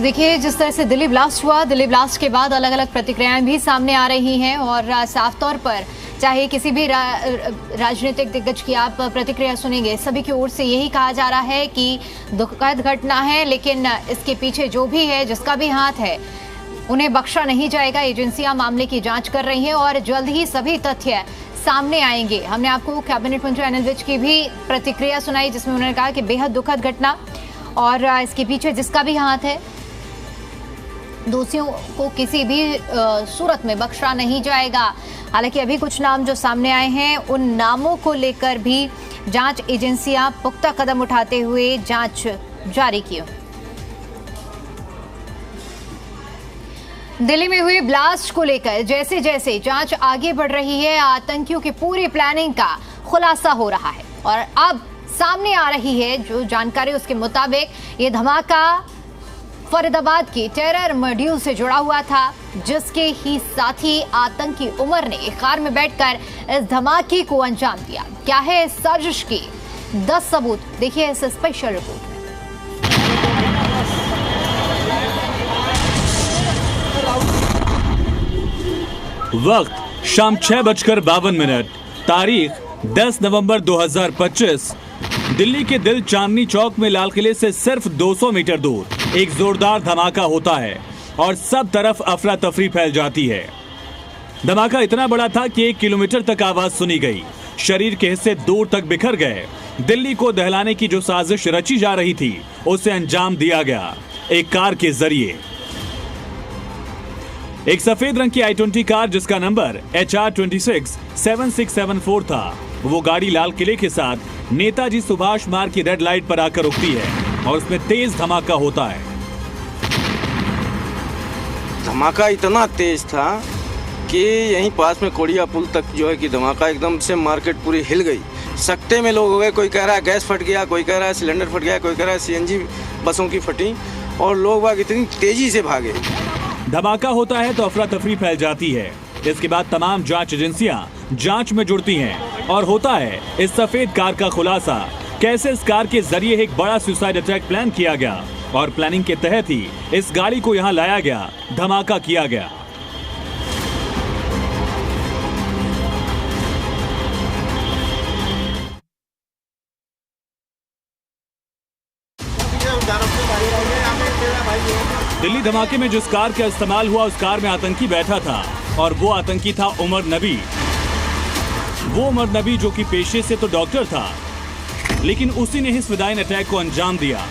देखिए, जिस तरह से दिल्ली ब्लास्ट हुआ, दिल्ली ब्लास्ट के बाद अलग अलग प्रतिक्रियाएं भी सामने आ रही हैं और साफ तौर पर चाहे किसी भी राजनीतिक दिग्गज की आप प्रतिक्रिया सुनेंगे, सभी की ओर से यही कहा जा रहा है कि दुखद घटना है, लेकिन इसके पीछे जो भी है, जिसका भी हाथ है, उन्हें बख्शा नहीं जाएगा। एजेंसियां मामले की जांच कर रही हैं और जल्द ही सभी तथ्य सामने आएंगे। हमने आपको कैबिनेट मंत्री अनिल विज की भी प्रतिक्रिया सुनाई, जिसमें उन्होंने कहा कि बेहद दुखद घटना और इसके पीछे जिसका भी हाथ है, दोषियों को किसी भी सूरत में बख्शा नहीं जाएगा। हालांकि अभी कुछ नाम जो सामने आए हैं, उन नामों को लेकर भी जांच एजेंसियां पुख्ता कदम उठाते हुए जांच जारी की। दिल्ली में हुए ब्लास्ट को लेकर जैसे जैसे जांच आगे बढ़ रही है, आतंकियों की पूरी प्लानिंग का खुलासा हो रहा है और अब सामने आ रही है जो जानकारी, उसके मुताबिक ये धमाका फरीदाबाद की टेरर मॉड्यूल से जुड़ा हुआ था, जिसके ही साथी आतंकी उमर ने एक कार में बैठकर इस धमाके को अंजाम दिया। क्या है इस साजिश की 10 सबूत, देखिए इस स्पेशल रिपोर्ट। वक्त शाम 6:52, तारीख 10 नवंबर 2025। दिल्ली के दिल चांदनी चौक में लाल किले से सिर्फ 200 मीटर दूर एक जोरदार धमाका होता है और सब तरफ अफरा तफरी फैल जाती है। धमाका इतना बड़ा था कि 1 किलोमीटर तक आवाज सुनी गई, शरीर के हिस्से दूर तक बिखर गए। दिल्ली को दहलाने की जो साजिश रची जा रही थी, उसे अंजाम दिया गया एक कार के जरिए। एक सफेद रंग की I-20 कार, जिसका नंबर HR26 7674 था, वो गाड़ी लाल किले के साथ नेताजी सुभाष मार्ग की रेड लाइट पर आकर रुकती है और उसमें तेज धमाका होता है। धमाका इतना तेज था कि यहीं पास में कोड़िया पुल तक जो है कि धमाका एकदम से मार्केट पूरी हिल गई। सकते में लोग हो गए, कोई कह रहा है गैस फट गया, कोई कह रहा है सिलेंडर फट गया, कोई कह रहा है CNG बसों की फटी, और लोग बाग इतनी तेजी से भागे। धमाका होता है तो अफरा तफरी फैल जाती है। इसके बाद तमाम जांच एजेंसियां जांच में जुड़ती हैं और होता है इस सफेद कार का खुलासा। कैसे इस कार के जरिए एक बड़ा सुसाइड अटैक प्लान किया गया और प्लानिंग के तहत ही इस गाड़ी को यहां लाया गया, धमाका किया गया। दिल्ली धमाके में जिस कार का इस्तेमाल हुआ, उस कार में आतंकी बैठा था और वो आतंकी था उमर नबी। वो उमर नबी जो कि पेशे से तो डॉक्टर था, लेकिन उसी ने इस फिदायिन अटैक को अंजाम दिया।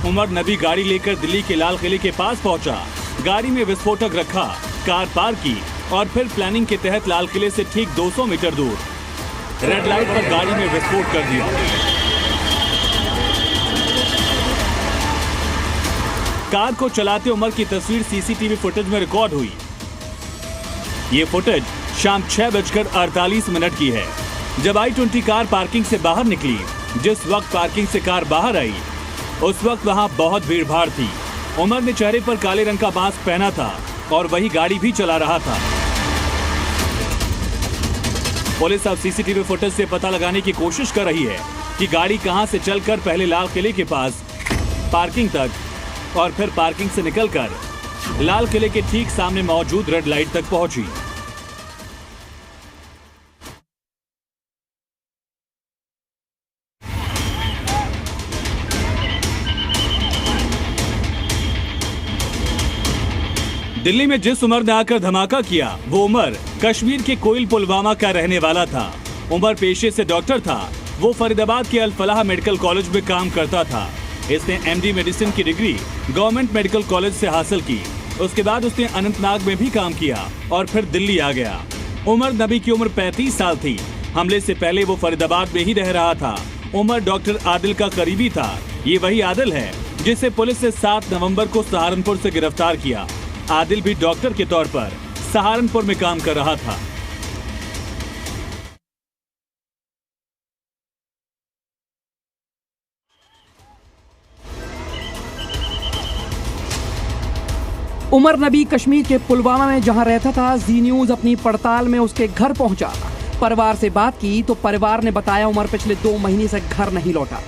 उमर नबी गाड़ी लेकर दिल्ली के लाल किले के पास पहुंचा, गाड़ी में विस्फोटक रखा, कार पार की और फिर प्लानिंग के तहत लाल किले से ठीक 200 मीटर दूर रेड लाइट पर गाड़ी में विस्फोट कर दिया। कार को चलाते उमर की तस्वीर CCTV फुटेज में रिकॉर्ड हुई। ये फुटेज शाम 6:48 की है, जब I-20 कार पार्किंग से बाहर निकली। जिस वक्त पार्किंग से कार बाहर आई, उस वक्त वहां बहुत भीड़ भाड़ थी। उमर ने चेहरे पर काले रंग का मास्क पहना था और वही गाड़ी भी चला रहा था। पुलिस अब CCTV फुटेज से पता लगाने की कोशिश कर रही है कि गाड़ी कहां से चलकर पहले लाल किले के पास पार्किंग तक और फिर पार्किंग से निकलकर लाल किले के ठीक सामने मौजूद रेड लाइट तक पहुंची। दिल्ली में जिस उमर ने आकर धमाका किया, वो उमर कश्मीर के कोइल पुलवामा का रहने वाला था। उमर पेशे से डॉक्टर था। वो फरीदाबाद के अल फलाह मेडिकल कॉलेज में काम करता था। इसने MD मेडिसिन की डिग्री गवर्नमेंट मेडिकल कॉलेज से हासिल की। उसके बाद उसने अनंतनाग में भी काम किया और फिर दिल्ली आ गया। उमर नबी की उम्र 35 साल थी। हमले से पहले वो फरीदाबाद में ही रह रहा था। उमर डॉक्टर आदिल का करीबी था। ये वही आदिल है जिसे पुलिस ने 7 नवंबर को सहारनपुर से गिरफ्तार किया। आदिल भी डॉक्टर के तौर पर सहारनपुर में काम कर रहा था। उमर नबी कश्मीर के पुलवामा में जहां रहता था, जी न्यूज अपनी पड़ताल में उसके घर पहुंचा। परिवार से बात की तो परिवार ने बताया उमर पिछले 2 महीने से घर नहीं लौटा।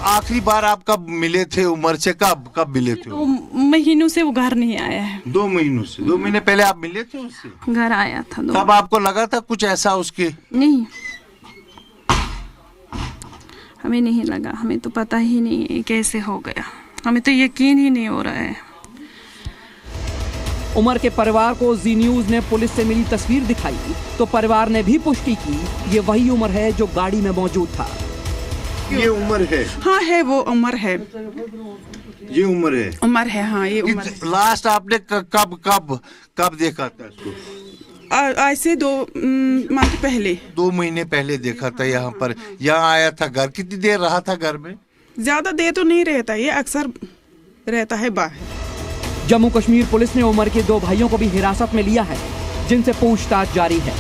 आखिरी बार आप कब मिले थे उमर से? कब मिले थे? 2 महीनों से वो घर नहीं आया है। 2 महीनों से? 2 महीने पहले आप मिले थे उससे? घर आया था। तब आपको लगा था कुछ ऐसा उसके? नहीं, हमें नहीं लगा। हमें तो पता ही नहीं है कैसे हो गया। हमें तो यकीन ही नहीं हो रहा है। उमर के परिवार को जी न्यूज ने पुलिस से मिली तस्वीर दिखाई तो परिवार ने भी पुष्टि की ये वही उमर है जो गाड़ी में मौजूद था। ये उमर है? हाँ है, वो उमर है। ये उमर है? उमर है, हाँ ये उमर है। लास्ट आपने कब देखा था इसको? ऐसे 2 मंथ पहले। 2 महीने पहले देखा था यहाँ पर। यहाँ आया था घर? कितनी देर रहा था घर में? ज्यादा देर तो नहीं रहता, ये अक्सर रहता है बाहर। जम्मू कश्मीर पुलिस ने उमर के 2 भाइयों को भी हिरासत में लिया है जिनसे पूछताछ जारी है।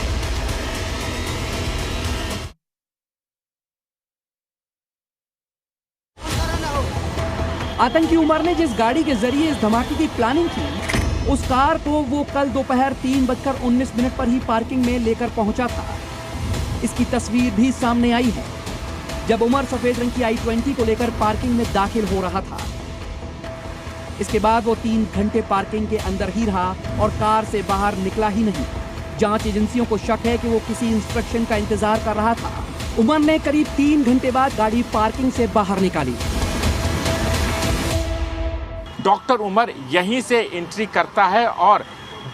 आतंकी उमर ने जिस गाड़ी के जरिए इस धमाके की प्लानिंग की उस कार को वो कल दोपहर 3:19 पर ही पार्किंग में लेकर पहुंचा था। इसकी तस्वीर भी सामने आई है जब उमर सफेद रंग की i20 को लेकर पार्किंग में दाखिल हो रहा था। इसके बाद वो 3 घंटे पार्किंग के अंदर ही रहा और कार से बाहर निकला ही नहीं। जांच एजेंसियों को शक है कि वो किसी इंस्ट्रक्शन का इंतजार कर रहा था। उमर ने करीब 3 घंटे बाद गाड़ी पार्किंग से बाहर निकाली। डॉक्टर उमर यहीं से एंट्री करता है और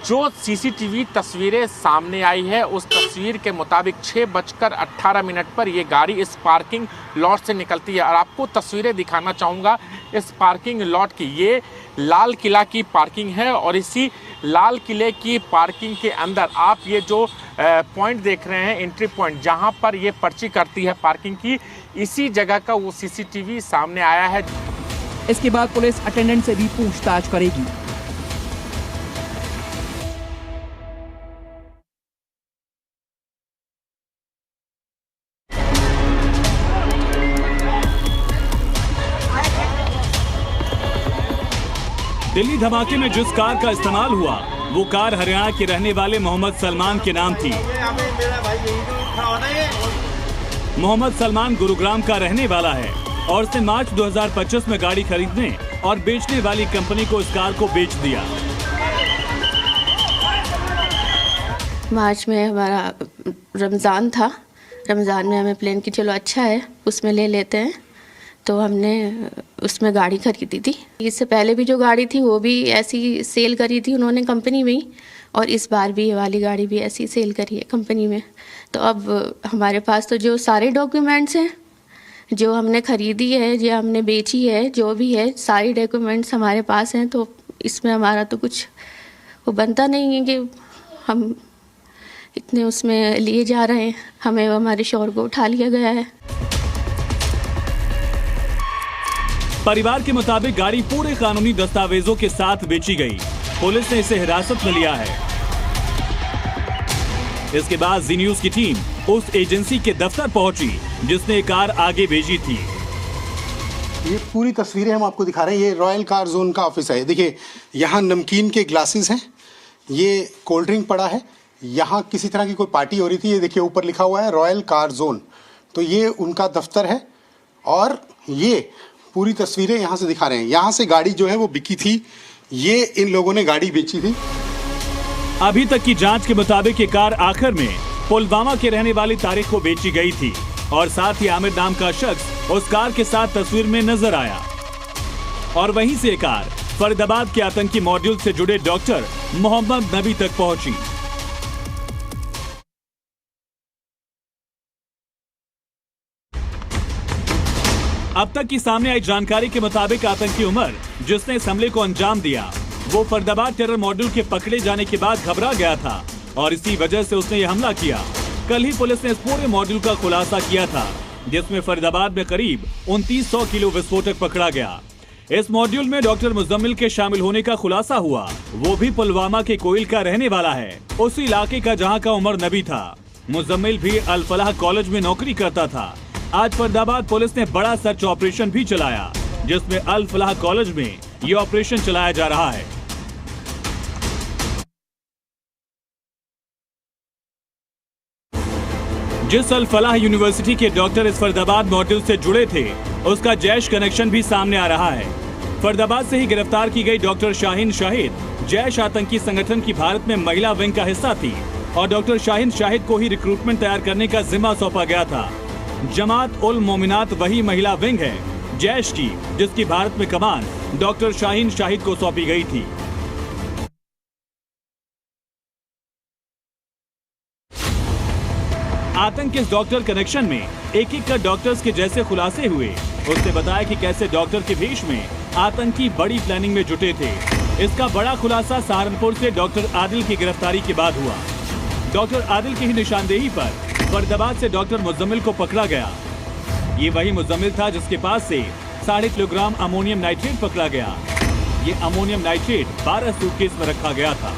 जो सीसीटीवी तस्वीरें सामने आई है उस तस्वीर के मुताबिक 6:18 पर ये गाड़ी इस पार्किंग लॉट से निकलती है। और आपको तस्वीरें दिखाना चाहूँगा इस पार्किंग लॉट की। ये लाल किला की पार्किंग है और इसी लाल किले की पार्किंग के अंदर आप ये जो पॉइंट देख रहे हैं, एंट्री पॉइंट जहाँ पर ये पर्ची करती है पार्किंग की, इसी जगह का वो सीसीटीवी सामने आया है। इसके बाद पुलिस अटेंडेंट से भी पूछताछ करेगी। दिल्ली धमाके में जिस कार का इस्तेमाल हुआ वो कार हरियाणा के रहने वाले मोहम्मद सलमान के नाम थी। मोहम्मद सलमान गुरुग्राम का रहने वाला है और उसने मार्च 2025 में गाड़ी खरीदने और बेचने वाली कंपनी को इस कार को बेच दिया। मार्च में हमारा रमज़ान था। रमज़ान में हमें प्लान की चलो अच्छा है उसमें ले लेते हैं, तो हमने उसमें गाड़ी खरीदी थी। इससे पहले भी जो गाड़ी थी वो भी ऐसी सेल करी थी उन्होंने कंपनी में ही, और इस बार भी ये वाली गाड़ी भी ऐसी सेल करी है कंपनी में। तो अब हमारे पास तो जो सारे डॉक्यूमेंट्स हैं, जो हमने खरीदी है, जो हमने बेची है, जो भी है सारे डॉक्यूमेंट्स हमारे पास हैं। तो इसमें हमारा तो कुछ वो बनता नहीं है कि हम इतने उसमें लिए जा रहे हैं। हमें हमारे शौहर को उठा लिया गया है। परिवार के मुताबिक गाड़ी पूरे कानूनी दस्तावेजों के साथ बेची गई। पुलिस ने इसे हिरासत में लिया है। इसके बाद जी न्यूज की टीम उस एजेंसी के दफ्तर पहुंची जिसने कार आगे भेजी थी। ये पूरी तस्वीरें हम आपको दिखा रहे हैं। ये रॉयल कार जोन का ऑफिस है। देखिए यहाँ नमकीन के ग्लासेस हैं, ये कोल्ड ड्रिंक पड़ा है, यहाँ किसी तरह की कोई पार्टी हो रही थी। ये देखिए ऊपर लिखा हुआ है रॉयल कार जोन, तो ये उनका दफ्तर है। और ये पूरी तस्वीरें यहाँ से दिखा रहे हैं। यहाँ से गाड़ी जो है वो बिकी थी, ये इन लोगों ने गाड़ी बेची थी। अभी तक की जांच के मुताबिक ये कार आखिर में पुलवामा के रहने वाली तारिक को बेची गई थी और साथ ही आमिर नाम का शख्स उस कार के साथ तस्वीर में नजर आया। और वहीं से कार फरीदाबाद के आतंकी मॉड्यूल से जुड़े डॉक्टर मोहम्मद नबी तक पहुंची। अब तक की सामने आई जानकारी के मुताबिक आतंकी उमर जिसने इस हमले को अंजाम दिया वो फरीदाबाद टेरर मॉड्यूल के पकड़े जाने के बाद घबरा गया था और इसी वजह से उसने ये हमला किया। कल ही पुलिस ने इस पूरे मॉड्यूल का खुलासा किया था जिसमें फरीदाबाद में करीब 2900 किलो विस्फोटक पकड़ा गया। इस मॉड्यूल में डॉक्टर मुजम्मिल के शामिल होने का खुलासा हुआ। वो भी पुलवामा के कोइल का रहने वाला है, उसी इलाके का जहाँ का उमर नबी था। मुजम्मिल भी अल फलाह कॉलेज में नौकरी करता था। आज फरीदाबाद पुलिस ने बड़ा सर्च ऑपरेशन भी चलाया जिसमें अल फलाह कॉलेज में ये ऑपरेशन चलाया जा रहा है। जिस अल फलाह यूनिवर्सिटी के डॉक्टर इस फरीदाबाद मॉड्यूल से जुड़े थे उसका जैश कनेक्शन भी सामने आ रहा है। फरीदाबाद से ही गिरफ्तार की गई डॉक्टर शाहीन शाहिद जैश आतंकी संगठन की भारत में महिला विंग का हिस्सा थी और डॉक्टर शाहीन शाहिद को ही रिक्रूटमेंट तैयार करने का जिम्मा सौंपा गया था। जमात उल मोमिनात वही महिला विंग है जैश की, जिसकी भारत में कमान डॉक्टर शाहीन शाहिद को सौंपी गई थी। आतंक के इस डॉक्टर कनेक्शन में एक एक कर डॉक्टर्स के जैसे खुलासे हुए। उसने बताया कि कैसे डॉक्टर के भेष में आतंकी बड़ी प्लानिंग में जुटे थे। इसका बड़ा खुलासा सहारनपुर से डॉक्टर आदिल की गिरफ्तारी के बाद हुआ। डॉक्टर आदिल की ही निशानदेही पर फरीदाबाद से डॉक्टर मुजम्मिल को पकड़ा गया। ये वही मुजम्मिल था जिसके पास से 3.5 किलोग्राम अमोनियम नाइट्रेट पकड़ा गया। ये अमोनियम नाइट्रेट 12 सूटकेस में रखा गया था।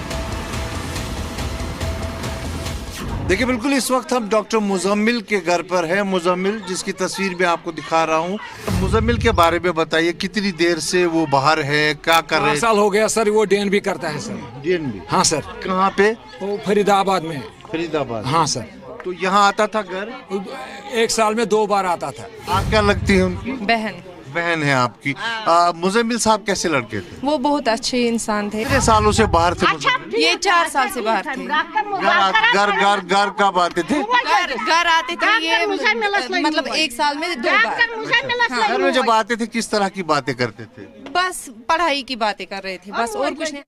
देखिए बिल्कुल इस वक्त हम डॉक्टर मुजम्मिल के घर पर है। मुजम्मिल जिसकी तस्वीर मैं आपको दिखा रहा हूँ, मुजम्मिल के बारे में बताइए, कितनी देर से वो बाहर है, क्या कर रहे हैं? 5 साल हो गया सर, वो डीएनबी करता है सर। डीएनबी? हाँ सर। कहाँ पे? वो फरीदाबाद में। फरीदाबाद? हाँ सर। तो यहाँ आता था घर? 1 साल में 2 बार आता था। आप क्या लगती है उनकी? बहन है आपकी। मुजम्मिल साहब कैसे लड़के थे? वो बहुत अच्छे इंसान थे। कितने सालों से बाहर थे मुजम्मिल? ये 4 साल से बाहर थे। घर कब आते थे? घर आते थे ये मतलब 1 साल में 2 बार। घर में जब आते थे किस तरह की बातें करते थे? बस पढ़ाई की बातें कर रहे थे, बस और कुछ नहीं।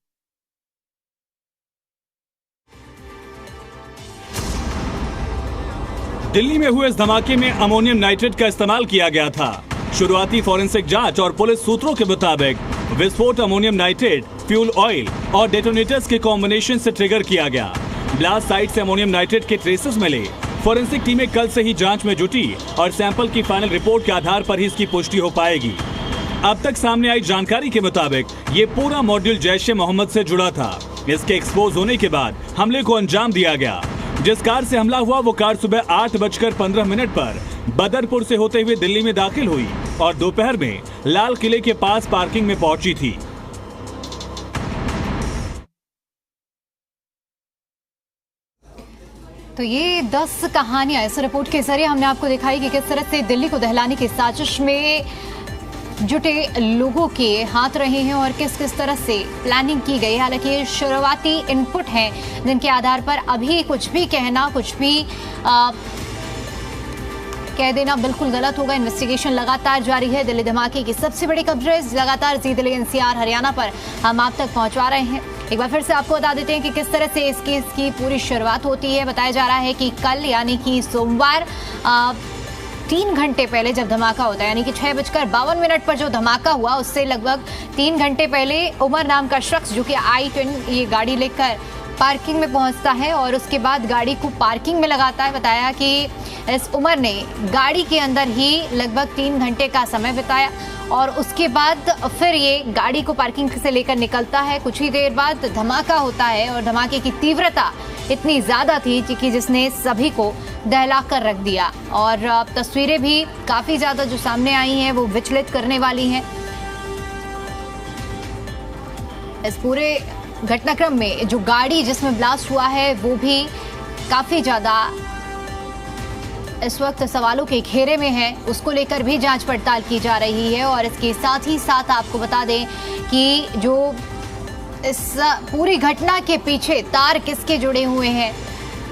दिल्ली में हुए इस धमाके में अमोनियम नाइट्रेट का इस्तेमाल किया गया था। शुरुआती फॉरेंसिक जांच और पुलिस सूत्रों के मुताबिक विस्फोट अमोनियम नाइट्रेट, फ्यूल ऑयल और डेटोनेटर्स के कॉम्बिनेशन से ट्रिगर किया गया। ब्लास्ट साइट से अमोनियम नाइट्रेट के ट्रेसेस मिले। फॉरेंसिक टीमें कल से ही जांच में जुटी और सैंपल की फाइनल रिपोर्ट के आधार पर ही इसकी पुष्टि हो पाएगी। अब तक सामने आई जानकारी के मुताबिक ये पूरा मॉड्यूल जैश-ए-मोहम्मद से जुड़ा था। इसके एक्सपोज होने के बाद हमले को अंजाम दिया गया। जिस कार से हमला हुआ वो कार सुबह 8:15 पर बदरपुर से होते हुए दिल्ली में दाखिल हुई और दोपहर में लाल किले के पास पार्किंग में पहुंची थी। तो ये 10 कहानियां इस रिपोर्ट के जरिए हमने आपको दिखाई कि किस तरह से दिल्ली को दहलाने की साजिश में जुटे लोगों के हाथ रहे हैं और किस किस तरह से प्लानिंग की गई। हालांकि शुरुआती इनपुट हैं जिनके आधार पर अभी कुछ भी कहना, कुछ भी कह देना बिल्कुल गलत होगा। इन्वेस्टिगेशन लगातार जारी है। दिल्ली धमाके की सबसे बड़ी कवरेज लगातार जी दिल्ली एनसीआर हरियाणा पर हम आप तक पहुंचा रहे हैं। एक बार फिर से आपको बता देते हैं कि किस तरह से इस केस की पूरी शुरुआत होती है। बताया जा रहा है कि कल यानी कि सोमवार 3 घंटे पहले जब धमाका होता है, यानी कि 6:52 पर जो धमाका हुआ उससे लगभग 3 घंटे पहले उमर नाम का शख्स जो कि i10 ये गाड़ी लेकर पार्किंग में पहुंचता है और उसके बाद गाड़ी को पार्किंग में लगाता है। बताया कि इस उमर ने गाड़ी के अंदर ही लगभग 3 घंटे का समय बिताया और उसके बाद फिर ये गाड़ी को पार्किंग से लेकर निकलता है। कुछ ही देर बाद धमाका होता है और धमाके की तीव्रता इतनी ज्यादा थी कि जिसने सभी को दहला कर रख दिया और तस्वीरें भी काफी ज्यादा जो सामने आई हैं वो विचलित करने वाली हैं। इस पूरे घटनाक्रम में जो गाड़ी जिसमें ब्लास्ट हुआ है वो भी काफी ज्यादा इस वक्त सवालों के घेरे में है। उसको लेकर भी जांच पड़ताल की जा रही है और इसके साथ ही साथ आपको बता दें कि जो इस पूरी घटना के पीछे तार किसके जुड़े हुए हैं,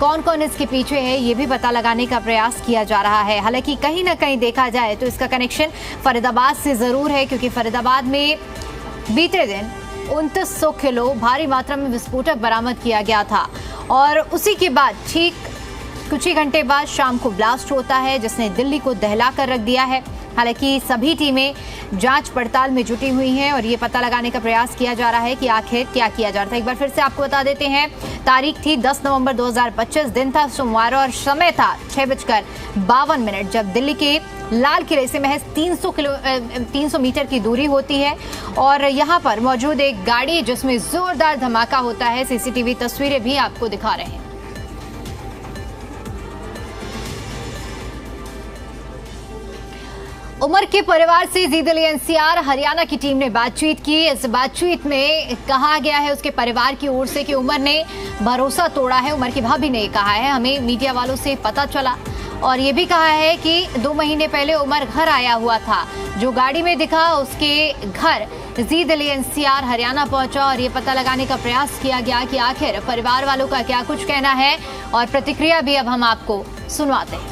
कौन कौन इसके पीछे है, ये भी पता लगाने का प्रयास किया जा रहा है। हालांकि कहीं ना कहीं देखा जाए तो इसका कनेक्शन फरीदाबाद से जरूर है, क्योंकि फरीदाबाद में बीते दिन 2900 किलो भारी मात्रा में विस्फोटक बरामद किया गया था और उसी के बाद ठीक कुछ ही घंटे बाद शाम को ब्लास्ट होता है जिसने दिल्ली को दहला कर रख दिया है। हालांकि सभी टीमें जांच पड़ताल में जुटी हुई हैं और ये पता लगाने का प्रयास किया जा रहा है कि आखिर क्या किया जा रहा था। एक बार फिर से आपको बता देते हैं, तारीख थी 10 नवंबर 2025, दिन था सोमवार और समय था 6:52 जब दिल्ली के लाल किले से महज 300 मीटर की दूरी होती है और यहाँ पर मौजूद एक गाड़ी जिसमें जोरदार धमाका होता है। सीसीटीवी तस्वीरें भी आपको दिखा रहे हैं। उमर के परिवार से जी दिल्ली एनसीआर हरियाणा की टीम ने बातचीत की। इस बातचीत में कहा गया है उसके परिवार की ओर से कि उमर ने भरोसा तोड़ा है। उमर की भाभी ने कहा है, हमें मीडिया वालों से पता चला और ये भी कहा है कि 2 महीने पहले उमर घर आया हुआ था। जो गाड़ी में दिखा उसके घर जी दिल्ली NCR हरियाणा पहुंचा और ये पता लगाने का प्रयास किया गया कि आखिर परिवार वालों का क्या कुछ कहना है, और प्रतिक्रिया भी अब हम आपको सुनवाते हैं।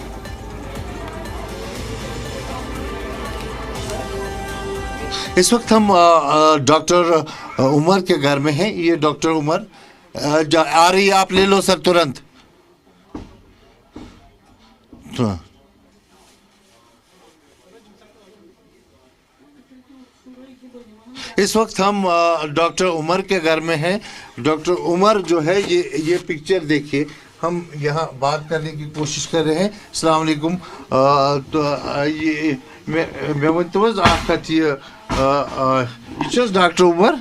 इस वक्त हम डॉक्टर उमर के घर में हैं। ये डॉक्टर उमर आ रही है, आप ले लो सर तुरंत। इस वक्त हम डॉक्टर उमर के घर में हैं। डॉक्टर उमर जो है ये पिक्चर देखिए, हम यहाँ बात करने की कोशिश कर रहे हैं। अस्सलाम वालेकुम। तो ये मैं आपका डॉक्टर उमर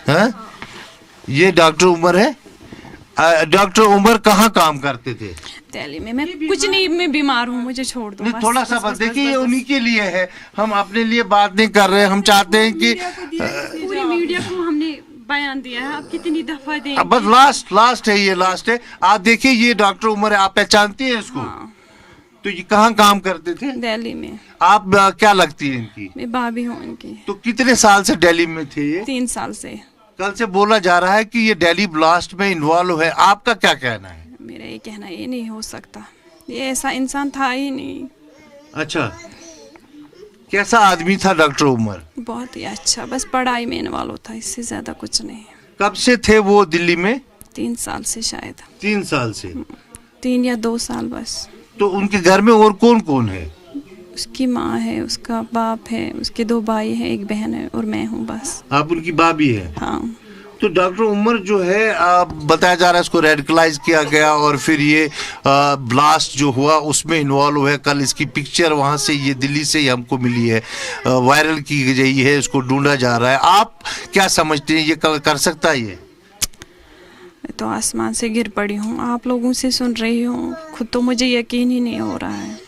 हाँ? ये डॉक्टर उमर है। डॉक्टर उमर कहाँ काम करते थे? दिल्ली में। मैं कुछ नहीं, मैं बीमार हूँ, मुझे छोड़ दो। थोड़ा सा बस देखिए, ये उन्हीं के लिए है, हम अपने लिए बात नहीं कर रहे। हम चाहते हैं कि पूरी मीडिया को हमने बयान दिया है, आप कितनी दफा देंगे? बस लास्ट है, ये लास्ट है। आप देखिए, ये डॉक्टर उमर है, आप पहचानती हैं इसको? हाँ। तो ये कहाँ काम करते थे? दिल्ली में। आप क्या लगती है इनकी? मैं भाभी हूँ इनकी। तो कितने साल से दिल्ली में थे ये? 3 साल से। कल से बोला जा रहा है कि ये दिल्ली ब्लास्ट में इन्वॉल्व है, आपका क्या कहना है? मेरा ये कहना, ये नहीं हो सकता, ये ऐसा इंसान था ही नहीं। अच्छा, कैसा आदमी था डॉक्टर उमर? बहुत ही अच्छा, बस पढ़ाई में इन्वॉल्व था, इससे ज्यादा कुछ नहीं। कब से थे वो दिल्ली में? 3 साल से शायद। 3 साल से? 3 या 2 साल बस। तो उनके घर में और कौन कौन है? उसकी माँ है, उसका बाप है, उसके 2 भाई है, 1 बहन है और मैं हूँ बस। आप उनकी भाभी है? हाँ। तो डॉक्टर उमर जो है, बताया जा रहा है इसको रेडिकलाइज किया गया और फिर ये ब्लास्ट जो हुआ उसमें इन्वॉल्व है। कल इसकी पिक्चर वहाँ से, ये दिल्ली से ही हमको मिली है, वायरल की गई है, इसको ढूंढा जा रहा है। आप क्या समझते हैं, ये कर सकता है ये? मैं तो आसमान से गिर पड़ी हूँ, आप लोगों से सुन रही हूँ, खुद तो मुझे यकीन ही नहीं हो रहा है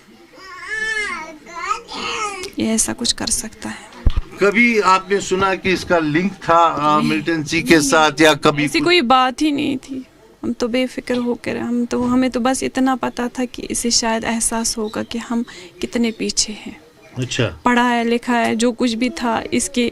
ये ऐसा कुछ कर सकता है। कभी आपने सुना कि इसका लिंक था मिलिटेंसी के साथ, या कभी ऐसी कोई बात ही नहीं थी। हम तो बेफिक्र होकर, हमें तो बस इतना पता था कि इसे शायद एहसास होगा कि हम कितने पीछे हैं। अच्छा। पढ़ा है, लिखा है, जो कुछ भी था इसके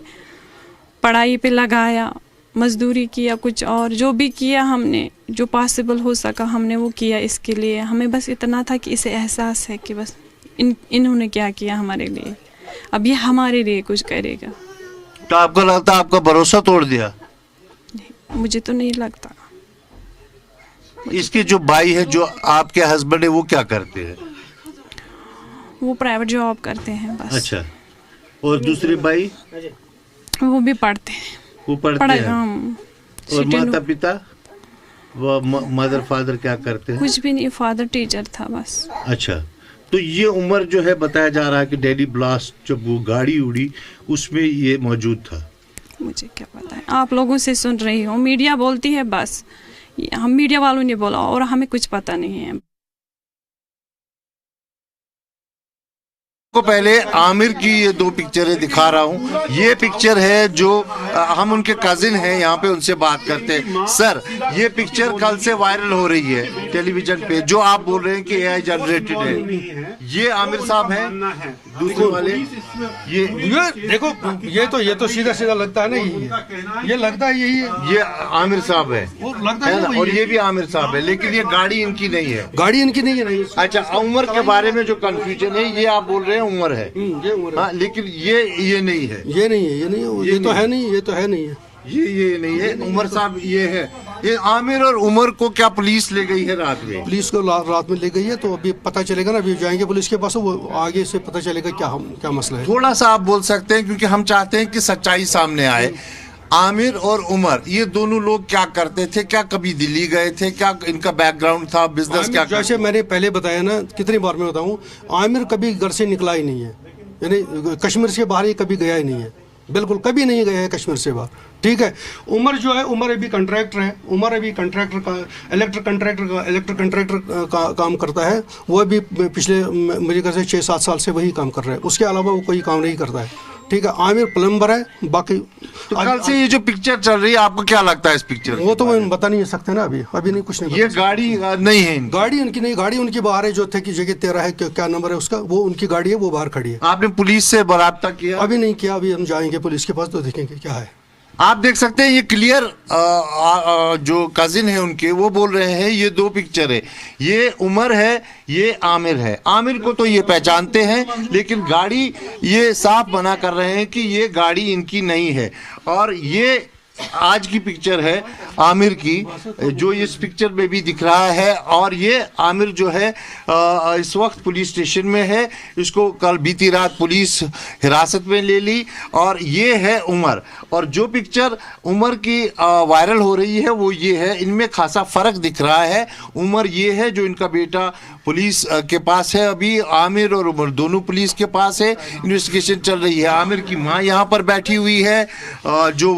पढ़ाई पे लगाया, मजदूरी किया, कुछ और जो भी किया हमने, जो पॉसिबल हो सका हमने वो किया इसके लिए। हमें बस इतना था कि इसे एहसास है कि बस इन्होंने क्या किया हमारे लिए, अब ये हमारे लिए कुछ करेगा। तो आपको लगता है आपका भरोसा तोड़ दिया? मुझे तो नहीं लगता। इसके जो भाई है, जो आपके हस्बैंड है, वो क्या करते हैं? वो प्राइवेट जॉब करते हैं बस। अच्छा। और दूसरे भाई? वो भी पढ़ते हैं। वो पढ़ते हैं। और माता पिता, वो मदर फादर क्या करते हैं? कुछ भी नहीं, फादर टीचर था बस। अच्छा। तो ये उमर जो है, बताया जा रहा है कि दिल्ली ब्लास्ट जब वो गाड़ी उड़ी उसमें ये मौजूद था। मुझे क्या पता है, आप लोगों से सुन रही हूँ, मीडिया बोलती है बस, हम मीडिया वालों ने बोला और हमें कुछ पता नहीं है। को पहले आमिर की ये 2 पिक्चरें दिखा रहा हूँ। ये पिक्चर है जो हम उनके कजिन हैं, यहाँ पे उनसे बात करते हैं। सर, ये पिक्चर कल से वायरल हो रही है टेलीविजन पे, जो आप बोल रहे हैं कि AI जनरेटेड है। ये आमिर साहब हैं, दूसरे वाले ये देखो, ये तो सीधा लगता है ना, ये लगता है यही है। ये आमिर साहब है, लगता है, और ये भी आमिर साहब है, लेकिन ये गाड़ी इनकी नहीं है। गाड़ी इनकी नहीं है। नहीं। अच्छा, उमर के बारे में जो कंफ्यूजन है, ये आप बोल रहे हैं उमर है, ये उमर है। लेकिन ये नहीं है। ये नहीं है, ये तो है नहीं, ये तो है नहीं है। ये नहीं है। उमर साहब ये है। ये आमिर और उमर को क्या पुलिस ले गई है रात में? पुलिस को रात में ले गई है, तो अभी पता चलेगा ना, अभी जाएंगे पुलिस के पास, वो आगे से पता चलेगा क्या मसला है। थोड़ा सा आप बोल सकते हैं, क्योंकि हम चाहते हैं कि सच्चाई सामने आए। आमिर और उमर, ये दोनों लोग क्या करते थे? क्या कभी दिल्ली गए थे? क्या इनका बैकग्राउंड था, बिजनेस क्या? जैसे मैंने पहले बताया ना, कितनी बार मैं बताऊं, आमिर कभी घर से निकला ही नहीं है, यानी कश्मीर से बाहर ही कभी गया ही नहीं है, बिल्कुल कभी नहीं गया है कश्मीर से बाहर। ठीक है। उमर जो है, उमर अभी कंट्रैक्टर है, उमर अभी कंट्रैक्टर का इलेक्ट्रिक कंट्रैक्टर का काम करता है। वो अभी पिछले मुझे कहते 6-7 साल से वही काम कर रहा है, उसके अलावा वो कोई काम नहीं करता है। ठीक है, आमिर प्लम्बर है। बाकी तो कल से ये जो पिक्चर चल रही है आपको क्या लगता है इस पिक्चर? वो तो हम बता नहीं सकते ना, अभी नहीं, कुछ नहीं। ये गाड़ी नहीं है, गाड़ी उनकी नहीं, गाड़ी उनकी बाहर है। जो थे कि जगह 13 है, क्या नंबर है उसका, वो उनकी गाड़ी है, वो बाहर खड़ी है। आपने पुलिस से राब्ता किया? अभी नहीं किया, अभी हम जाएंगे पुलिस के पास तो देखेंगे क्या है। आप देख सकते हैं ये क्लियर जो कजिन है उनके, वो बोल रहे हैं ये दो पिक्चर है, ये उमर है, ये आमिर है। आमिर को तो ये पहचानते हैं, लेकिन गाड़ी ये साफ मना कर रहे हैं कि ये गाड़ी इनकी नहीं है। और ये आज की पिक्चर है आमिर की, जो इस पिक्चर में भी दिख रहा है। और ये आमिर जो है इस वक्त पुलिस स्टेशन में है। इसको कल बीती रात पुलिस हिरासत में ले ली। और ये है उमर। और जो पिक्चर उमर की वायरल हो रही है वो ये है। इनमें खासा फ़र्क दिख रहा है। उमर ये है जो इनका बेटा पुलिस के पास है, अभी आमिर और उमर दोनों पुलिस के पास है, इन्वेस्टिगेशन चल रही है। आमिर की माँ यहाँ पर बैठी हुई है, जो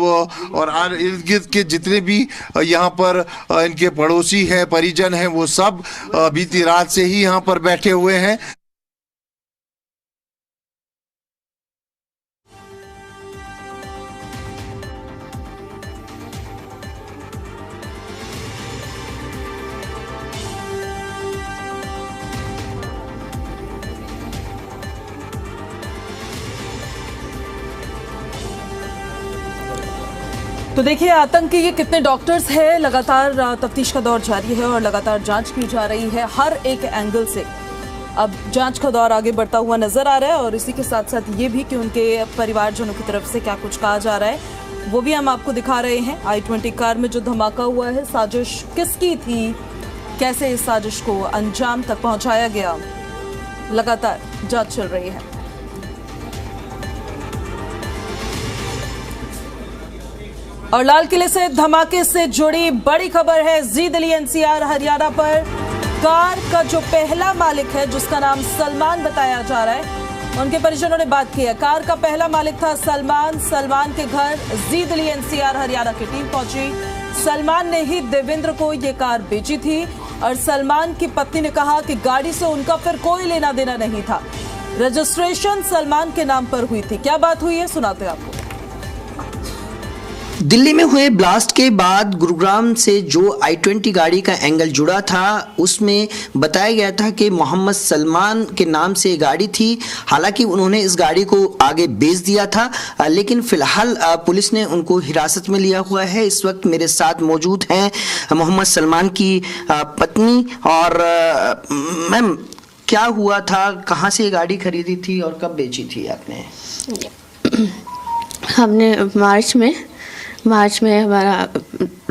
और इर्द गिर्द के जितने भी यहाँ पर इनके पड़ोसी हैं, परिजन हैं, वो सब बीती रात से ही यहाँ पर बैठे हुए हैं। तो देखिए आतंक के ये कितने डॉक्टर्स हैं, लगातार तफ्तीश का दौर जारी है और लगातार जांच की जा रही है हर एक एंगल से। अब जांच का दौर आगे बढ़ता हुआ नजर आ रहा है और इसी के साथ साथ ये भी कि उनके परिवारजनों की तरफ से क्या कुछ कहा जा रहा है वो भी हम आपको दिखा रहे हैं। i20 कार में जो धमाका हुआ है, साजिश किसकी थी, कैसे इस साजिश को अंजाम तक पहुंचाया गया, लगातार जांच चल रही है। और लाल किले से धमाके से जुड़ी बड़ी खबर है। जी दिल्ली एनसीआर हरियाणा पर कार का जो पहला मालिक है, जिसका नाम सलमान बताया जा रहा है, उनके परिजनों ने बात की है। कार का पहला मालिक था सलमान के घर जी दिल्ली एनसीआर हरियाणा की टीम पहुंची। सलमान ने ही देवेंद्र को ये कार बेची थी और सलमान की पत्नी ने कहा कि गाड़ी से उनका फिर कोई लेना देना नहीं था, रजिस्ट्रेशन सलमान के नाम पर हुई थी। क्या बात हुई है, सुनाते हैं आपको। दिल्ली में हुए ब्लास्ट के बाद गुरुग्राम से जो i20 गाड़ी का एंगल जुड़ा था, उसमें बताया गया था कि मोहम्मद सलमान के नाम से गाड़ी थी। हालांकि उन्होंने इस गाड़ी को आगे बेच दिया था, लेकिन फिलहाल पुलिस ने उनको हिरासत में लिया हुआ है। इस वक्त मेरे साथ मौजूद हैं मोहम्मद सलमान की पत्नी। और मैम, क्या हुआ था, कहाँ से गाड़ी खरीदी थी और कब बेची थी आपने? हमने मार्च में हमारा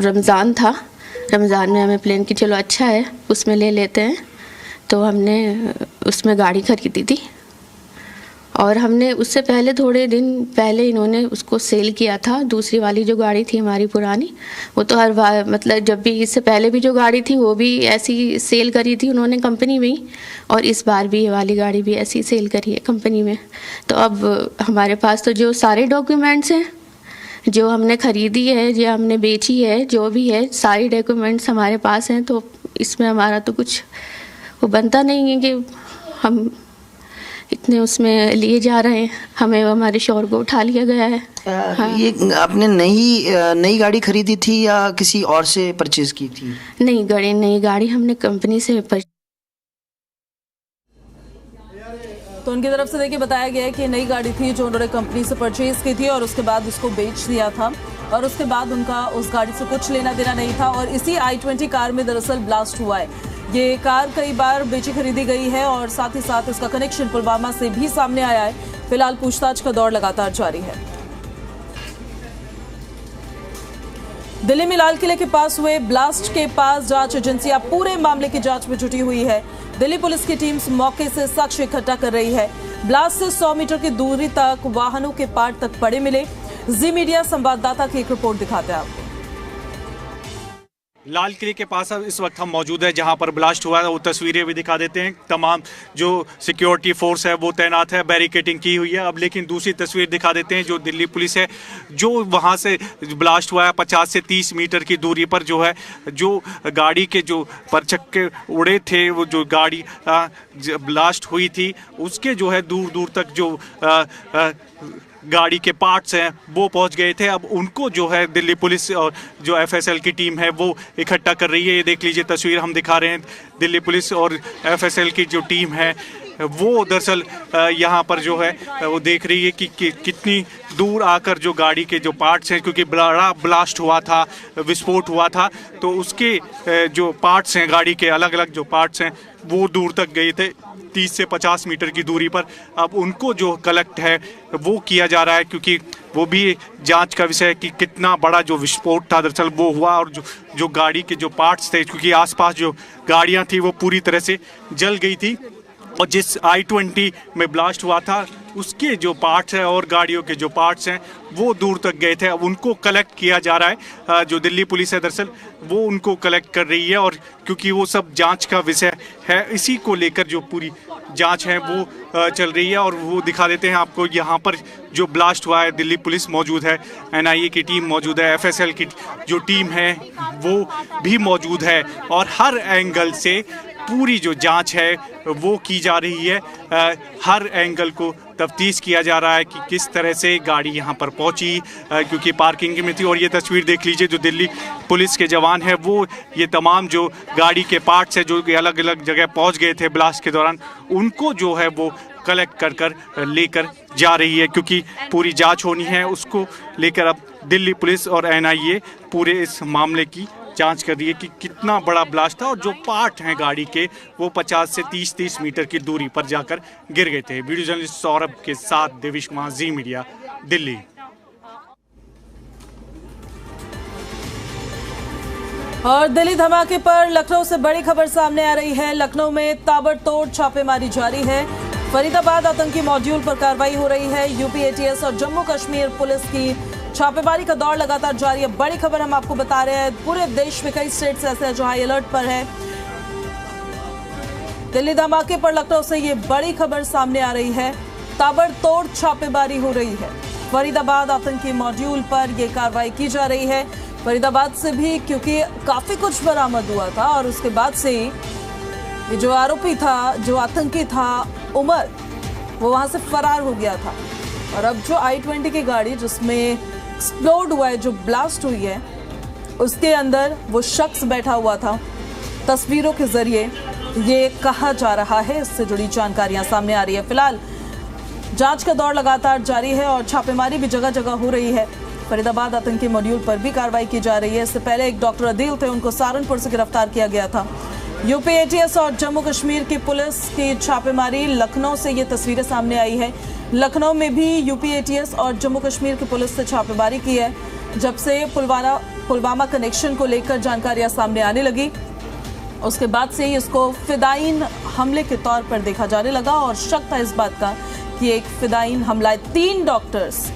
रमज़ान था। रमज़ान में हमें प्लान की चलो अच्छा है, उसमें ले लेते हैं, तो हमने उसमें गाड़ी खरीदी थी। और हमने उससे पहले थोड़े दिन पहले इन्होंने उसको सेल किया था। दूसरी वाली जो गाड़ी थी हमारी पुरानी, वो तो हर बार मतलब जब भी इससे पहले भी जो गाड़ी थी वो भी ऐसी सेल करी थी उन्होंने कंपनी में ही, और इस बार भी ये वाली गाड़ी भी ऐसी सेल करी है कंपनी में। तो अब हमारे पास तो जो सारे डॉक्यूमेंट्स हैं, जो हमने खरीदी है, जो हमने बेची है, जो भी है, सारी डॉक्यूमेंट्स हमारे पास हैं। तो इसमें हमारा तो कुछ वो बनता नहीं है कि हम इतने उसमें लिए जा रहे हैं, हमें हमारे शोर को उठा लिया गया है। हाँ। ये आपने नई गाड़ी खरीदी थी या किसी और से परचेज की थी? नई गाड़ी हमने कंपनी से तो उनकी तरफ से देखिए बताया गया है कि नई गाड़ी थी जो उन्होंने कंपनी से परचेज की थी और उसके बाद उसको बेच दिया था और उसके बाद उनका उस गाड़ी से कुछ लेना देना नहीं था। और इसी i20 कार में दरअसल ब्लास्ट हुआ है। ये कार कई बार बेची खरीदी गई है और साथ ही साथ इसका कनेक्शन पुलवामा से भी सामने आया है। फिलहाल पूछताछ का दौर लगातार जारी है। दिल्ली में लाल किले के पास हुए ब्लास्ट के पास जांच एजेंसियां पूरे मामले की जांच में जुटी हुई है। दिल्ली पुलिस की टीम मौके से साक्ष्य इकट्ठा कर रही है। ब्लास्ट से 100 मीटर की दूरी तक वाहनों के पार्ट तक पड़े मिले। जी मीडिया संवाददाता की एक रिपोर्ट दिखाते हैं आपको। लाल किले के पास इस वक्त हम मौजूद हैं जहां पर ब्लास्ट हुआ है। वो तस्वीरें भी दिखा देते हैं। तमाम जो सिक्योरिटी फोर्स है वो तैनात है, बैरिकेडिंग की हुई है। अब लेकिन दूसरी तस्वीर दिखा देते हैं जो दिल्ली पुलिस है, जो वहां से ब्लास्ट हुआ है 50 से 30 मीटर की दूरी पर जो है, जो गाड़ी के जो परचक्के उड़े थे, वो जो गाड़ी ब्लास्ट हुई थी उसके जो है दूर दूर तक जो गाड़ी के पार्ट्स हैं वो पहुंच गए थे। अब उनको जो है दिल्ली पुलिस और जो एफएसएल की टीम है वो इकट्ठा कर रही है। ये देख लीजिए तस्वीर हम दिखा रहे हैं, दिल्ली पुलिस और एफएसएल की जो टीम है वो दरअसल यहाँ पर जो है वो देख रही है कि कितनी दूर आकर जो गाड़ी के जो पार्ट्स हैं, क्योंकि बड़ा ब्लास्ट हुआ था, विस्फोट हुआ था, तो उसके जो पार्ट्स हैं, गाड़ी के अलग अलग जो पार्ट्स हैं वो दूर तक गए थे, 30 से 50 मीटर की दूरी पर। अब उनको जो कलेक्ट है वो किया जा रहा है, क्योंकि वो भी जांच का विषय है कि कितना बड़ा जो विस्फोट था दरअसल वो हुआ, और जो गाड़ी के जो पार्ट्स थे, क्योंकि आसपास जो गाड़ियां थी वो पूरी तरह से जल गई थी, और जिस I-20 में ब्लास्ट हुआ था उसके जो पार्ट्स हैं और गाड़ियों के जो पार्ट्स हैं वो दूर तक गए थे। अब उनको कलेक्ट किया जा रहा है, जो दिल्ली पुलिस है दरअसल वो उनको कलेक्ट कर रही है, और क्योंकि वो सब जांच का विषय है, इसी को लेकर जो पूरी जांच है वो चल रही है। और वो दिखा देते हैं आपको, यहाँ पर जो ब्लास्ट हुआ है दिल्ली पुलिस मौजूद है, NIA की टीम मौजूद है, FSL की जो टीम है वो भी मौजूद है, और हर एंगल से पूरी जो जांच है वो की जा रही है। हर एंगल को तफ्तीश किया जा रहा है कि किस तरह से गाड़ी यहाँ पर पहुँची, क्योंकि पार्किंग में थी। और ये तस्वीर देख लीजिए, जो दिल्ली पुलिस के जवान हैं वो ये तमाम जो गाड़ी के पार्ट्स हैं जो अलग अलग जगह पहुँच गए थे ब्लास्ट के दौरान, उनको जो है वो कलेक्ट कर लेकर जा रही है, क्योंकि पूरी जांच होनी है। उसको लेकर अब दिल्ली पुलिस और NIA पूरे इस मामले की जांच कर रही है कि कितना बड़ा ब्लास्ट था, और जो पार्ट हैं गाड़ी के वो 50 से 30 मीटर की दूरी पर जाकर गिर गए थे। वीडियो जर्नलिस्ट सौरभ के साथ देवेश कुमार, जी मीडिया, दिल्ली। और दिल्ली धमाके पर लखनऊ से बड़ी खबर सामने आ रही है। लखनऊ में ताबड़तोड़ छापेमारी जारी है। फरीदाबाद आतंकी मॉड्यूल पर कार्रवाई हो रही है। यूपी ATS और जम्मू कश्मीर पुलिस की छापेमारी का दौर लगातार जारी है। बड़ी खबर हम आपको बता रहे हैं, पूरे देश में कई स्टेट्स ऐसे हैं जो हाई अलर्ट पर है। दिल्ली धमाके पर लखनऊ से ये बड़ी खबर सामने आ रही है। ताबड़तोड़ छापेमारी हो रही है। फरीदाबाद आतंकी मॉड्यूल पर यह कार्रवाई की जा रही है। फरीदाबाद से भी, क्योंकि काफी कुछ बरामद हुआ था, और उसके बाद से ये जो आरोपी था, जो आतंकी था उमर, वो वहां से फरार हो गया था। और अब जो I-20 की गाड़ी जिसमें एक्सप्लोड हुआ है, जो ब्लास्ट हुई है, उसके अंदर वो शख्स बैठा हुआ था। तस्वीरों के जरिए ये कहा जा रहा है, इससे जुड़ी जानकारियां सामने आ रही है। फिलहाल जांच का दौर लगातार जारी है और छापेमारी भी जगह जगह हो रही है। फरीदाबाद आतंकी मॉड्यूल पर भी कार्रवाई की जा रही है। इससे पहले एक डॉक्टर अदील थे, उनको सहारनपुर से गिरफ्तार किया गया था। यूपी ATS और जम्मू कश्मीर की पुलिस की छापेमारी, लखनऊ से ये तस्वीरें सामने आई है। लखनऊ में भी यूपी ATS और जम्मू कश्मीर की पुलिस से छापेमारी की है। जब से पुलवामा कनेक्शन को लेकर जानकारियां सामने आने लगी, उसके बाद से ही इसको फिदायीन हमले के तौर पर देखा जाने लगा, और शक था इस बात का कि एक फिदायीन हमला है। 3 डॉक्टर्स,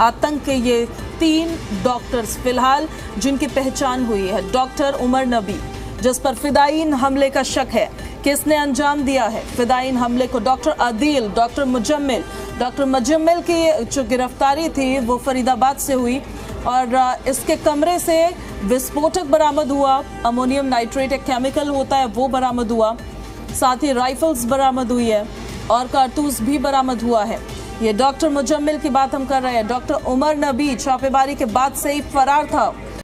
आतंक के ये 3 डॉक्टर्स फिलहाल जिनकी पहचान हुई है। डॉक्टर उमर नबी, जिस पर फिदायीन हमले का शक है, किसने अंजाम दिया है फिदायीन हमले को? डॉक्टर अदील, डॉक्टर मुजम्मिल की जो गिरफ्तारी थी वो फरीदाबाद से हुई, और इसके कमरे से विस्फोटक बरामद हुआ। अमोनियम नाइट्रेट एक केमिकल होता है, वो बरामद हुआ। साथ ही राइफल्स बरामद हुई है और कारतूस भी बरामद हुआ है। ये डॉक्टर मुजम्मिल की बात हम कर रहे हैं। डॉक्टर उमर नबी छापेमारी के बाद से ही फरार था।